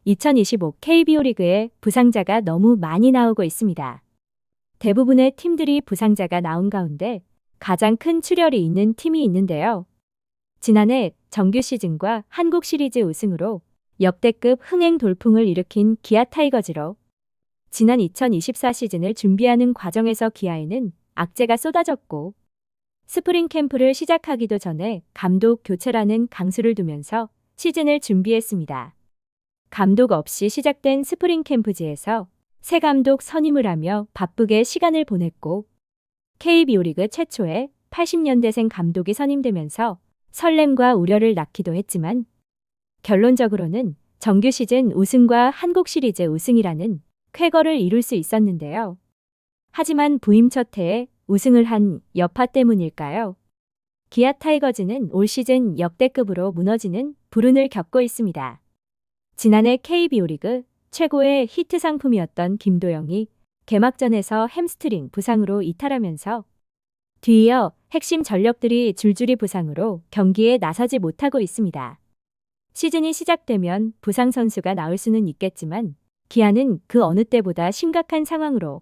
2025 KBO 리그에 부상자가 너무 많이 나오고 있습니다. 대부분의 팀들이 부상자가 나온 가운데 가장 큰 출혈이 있는 팀이 있는데요. 지난해 정규 시즌과 한국 시리즈 우승으로 역대급 흥행 돌풍을 일으킨 기아 타이거즈로 지난 2024 시즌을 준비하는 과정에서 기아에는 악재가 쏟아졌고 스프링 캠프를 시작하기도 전에 감독 교체라는 강수를 두면서 시즌을 준비했습니다. 감독 없이 시작된 스프링 캠프지에서 새 감독 선임을 하며 바쁘게 시간을 보냈고 KBO 리그 최초의 80년대생 감독이 선임되면서 설렘과 우려를 낳기도 했지만 결론적으로는 정규 시즌 우승과 한국 시리즈 우승이라는 쾌거를 이룰 수 있었는데요. 하지만 부임 첫 해에 우승을 한 여파 때문일까요? 기아 타이거즈는 올 시즌 역대급으로 무너지는 불운을 겪고 있습니다. 지난해 KBO 리그 최고의 히트 상품이었던 김도영이 개막전에서 햄스트링 부상으로 이탈하면서 뒤이어 핵심 전력들이 줄줄이 부상으로 경기에 나서지 못하고 있습니다. 시즌이 시작되면 부상 선수가 나올 수는 있겠지만 기아는 그 어느 때보다 심각한 상황으로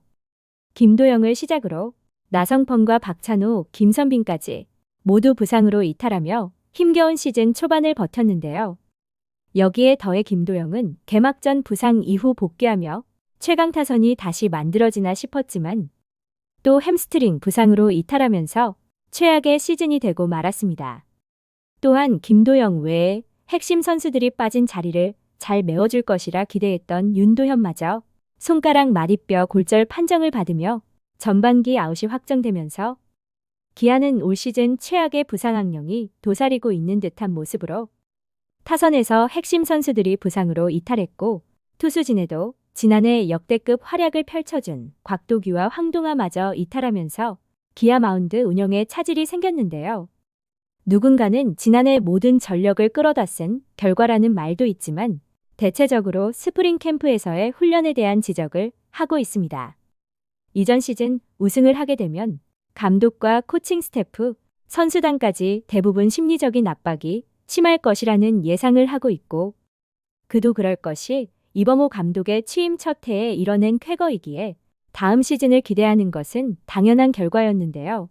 김도영을 시작으로 나성범과 박찬호, 김선빈까지 모두 부상으로 이탈하며 힘겨운 시즌 초반을 버텼는데요. 여기에 더해 김도영은 개막전 부상 이후 복귀하며 최강 타선이 다시 만들어지나 싶었지만 또 햄스트링 부상으로 이탈하면서 최악의 시즌이 되고 말았습니다. 또한 김도영 외에 핵심 선수들이 빠진 자리를 잘 메워줄 것이라 기대했던 윤도현마저 손가락 마디뼈 골절 판정을 받으며 전반기 아웃이 확정되면서 기아는 올 시즌 최악의 부상 악령이 도사리고 있는 듯한 모습으로 타선에서 핵심 선수들이 부상으로 이탈했고 투수진에도 지난해 역대급 활약을 펼쳐준 곽도규와 황동아마저 이탈하면서 기아 마운드 운영에 차질이 생겼는데요. 누군가는 지난해 모든 전력을 끌어다 쓴 결과라는 말도 있지만 대체적으로 스프링 캠프에서의 훈련에 대한 지적을 하고 있습니다. 이전 시즌 우승을 하게 되면 감독과 코칭 스태프, 선수단까지 대부분 심리적인 압박이 심할 것이라는 예상을 하고 있고 그도 그럴 것이 이범호 감독의 취임 첫 해에 이뤄낸 쾌거이기에 다음 시즌을 기대하는 것은 당연한 결과였는데요.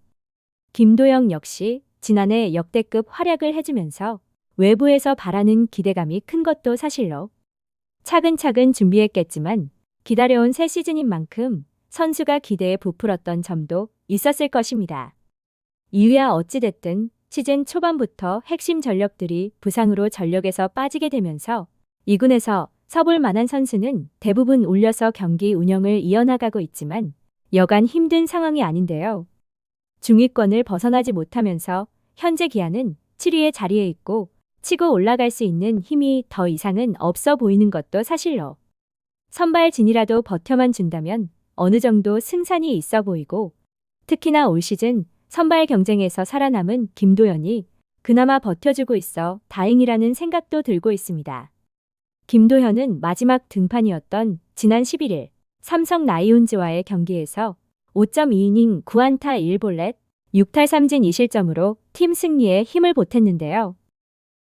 김도영 역시 지난해 역대급 활약을 해주면서 외부에서 바라는 기대감이 큰 것도 사실로 차근차근 준비했겠지만 기다려온 새 시즌인 만큼 선수가 기대에 부풀었던 점도 있었을 것입니다. 이유야 어찌됐든 시즌 초반부터 핵심 전력들이 부상으로 전력에서 빠지게 되면서 2군에서 서볼 만한 선수는 대부분 올려서 경기 운영을 이어나가고 있지만 여간 힘든 상황이 아닌데요. 중위권을 벗어나지 못하면서 현재 기아는 7위의 자리에 있고 치고 올라갈 수 있는 힘이 더 이상은 없어 보이는 것도 사실로 선발진이라도 버텨만 준다면 어느 정도 승산이 있어 보이고 특히나 올 시즌 선발 경쟁에서 살아남은 김도현이 그나마 버텨주고 있어 다행이라는 생각도 들고 있습니다. 김도현은 마지막 등판이었던 지난 11일 삼성 라이온즈와의 경기에서 5.2이닝 9안타 1볼넷 6탈 3진 2실점으로 팀 승리에 힘을 보탰는데요.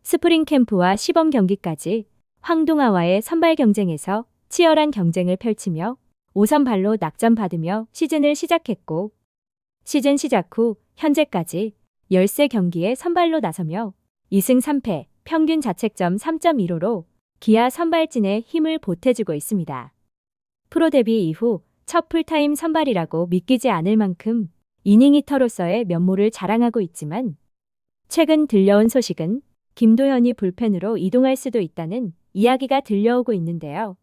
스프링 캠프와 시범 경기까지 황동아와의 선발 경쟁에서 치열한 경쟁을 펼치며 5선발로 낙점받으며 시즌을 시작했고 시즌 시작 후 현재까지 13경기에 선발로 나서며 2승 3패 평균 자책점 3.15로 기아 선발진에 힘을 보태주고 있습니다. 프로 데뷔 이후 첫 풀타임 선발이라고 믿기지 않을 만큼 이닝 히터로서의 면모를 자랑하고 있지만 최근 들려온 소식은 김도현이 불펜으로 이동할 수도 있다는 이야기가 들려오고 있는데요.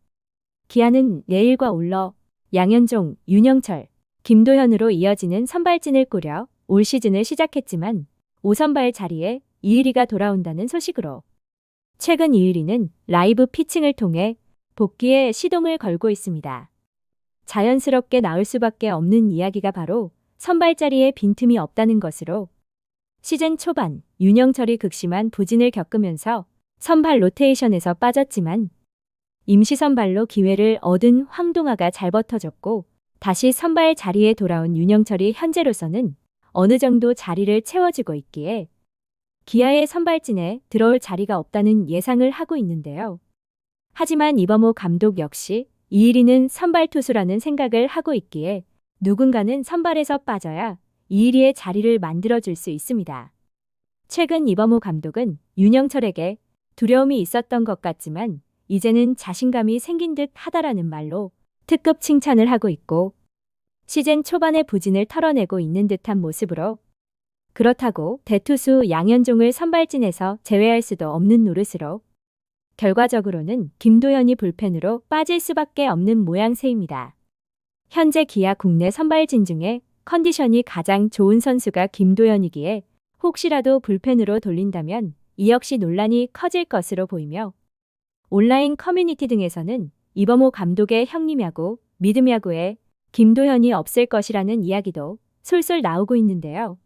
기아는 내일과 올러 양현종, 윤영철, 김도현으로 이어지는 선발진을 꾸려 올 시즌을 시작했지만 5선발 자리에 이의리가 돌아온다는 소식으로 최근 이의리는 라이브 피칭을 통해 복귀에 시동을 걸고 있습니다. 자연스럽게 나올 수밖에 없는 이야기가 바로 선발 자리에 빈틈이 없다는 것으로 시즌 초반 윤영철이 극심한 부진을 겪으면서 선발 로테이션에서 빠졌지만 임시 선발로 기회를 얻은 황동아가 잘 버텨줬고 다시 선발 자리에 돌아온 윤영철이 현재로서는 어느 정도 자리를 채워주고 있기에 기아의 선발진에 들어올 자리가 없다는 예상을 하고 있는데요. 하지만 이범호 감독 역시 이일이는 선발 투수라는 생각을 하고 있기에 누군가는 선발에서 빠져야 이일이의 자리를 만들어줄 수 있습니다. 최근 이범호 감독은 윤영철에게 두려움이 있었던 것 같지만 이제는 자신감이 생긴 듯 하다라는 말로 특급 칭찬을 하고 있고 시즌 초반의 부진을 털어내고 있는 듯한 모습으로 그렇다고 대투수 양현종을 선발진에서 제외할 수도 없는 노릇으로 결과적으로는 김도현이 불펜으로 빠질 수밖에 없는 모양새입니다. 현재 기아 국내 선발진 중에 컨디션이 가장 좋은 선수가 김도현이기에 혹시라도 불펜으로 돌린다면 이 역시 논란이 커질 것으로 보이며 온라인 커뮤니티 등에서는 이범호 감독의 형님야구, 믿음야구에 김도현이 없을 것이라는 이야기도 솔솔 나오고 있는데요.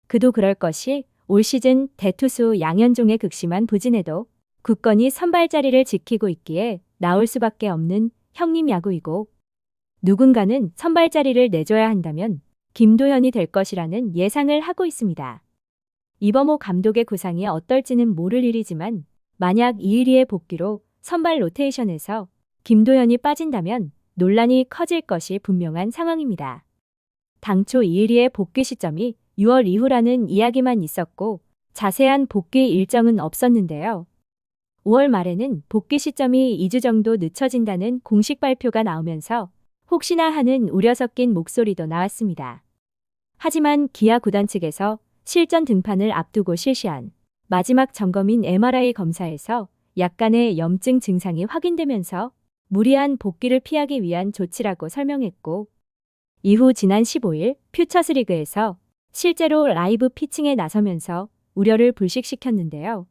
그도 그럴 것이 올 시즌 대투수 양현종의 극심한 부진에도 굳건히 선발 자리를 지키고 있기에 나올 수밖에 없는 형님 야구이고 누군가는 선발 자리를 내줘야 한다면 김도현이 될 것이라는 예상을 하고 있습니다. 이범호 감독의 구상이 어떨지는 모를 일이지만 만약 이일이의 복귀로 선발 로테이션에서 김도현이 빠진다면 논란이 커질 것이 분명한 상황입니다. 당초 이일이의 복귀 시점이 6월 이후라는 이야기만 있었고 자세한 복귀 일정은 없었는데요. 5월 말에는 복귀 시점이 2주 정도 늦춰진다는 공식 발표가 나오면서 혹시나 하는 우려 섞인 목소리도 나왔습니다. 하지만 기아 구단 측에서 실전 등판을 앞두고 실시한 마지막 점검인 MRI 검사에서 약간의 염증 증상이 확인되면서 무리한 복귀를 피하기 위한 조치라고 설명했고 이후 지난 15일 퓨처스리그에서 실제로 라이브 피칭에 나서면서 우려를 불식시켰는데요.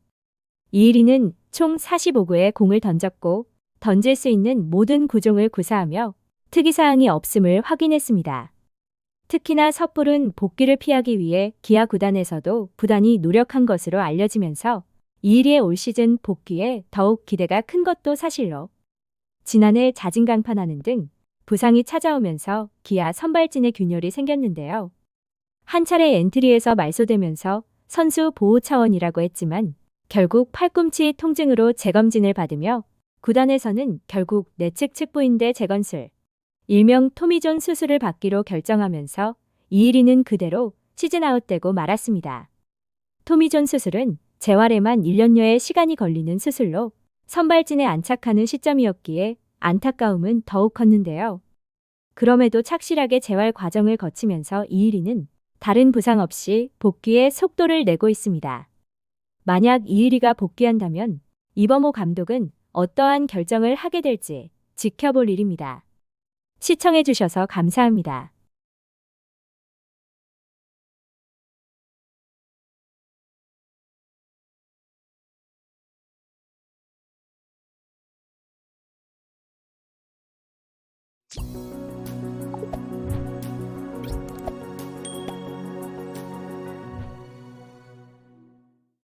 이일이는 총 45구의 공을 던졌고 던질 수 있는 모든 구종을 구사하며 특이사항이 없음을 확인했습니다. 특히나 섣부른 복귀를 피하기 위해 기아 구단에서도 부단히 노력한 것으로 알려지면서 이일이의 올 시즌 복귀에 더욱 기대가 큰 것도 사실로 지난해 자진강판하는 등 부상이 찾아오면서 기아 선발진의 균열이 생겼는데요. 한 차례 엔트리에서 말소되면서 선수 보호 차원이라고 했지만 결국 팔꿈치 통증으로 재검진을 받으며 구단에서는 결국 내측 측부인대 재건술, 일명 토미존 수술을 받기로 결정하면서 이일이는 그대로 시즌 아웃되고 말았습니다. 토미존 수술은 재활에만 1년여의 시간이 걸리는 수술로 선발진에 안착하는 시점이었기에 안타까움은 더욱 컸는데요. 그럼에도 착실하게 재활 과정을 거치면서 이일이는 다른 부상 없이 복귀에 속도를 내고 있습니다. 만약 이일이가 복귀한다면 이범호 감독은 어떠한 결정을 하게 될지 지켜볼 일입니다. 시청해주셔서 감사합니다.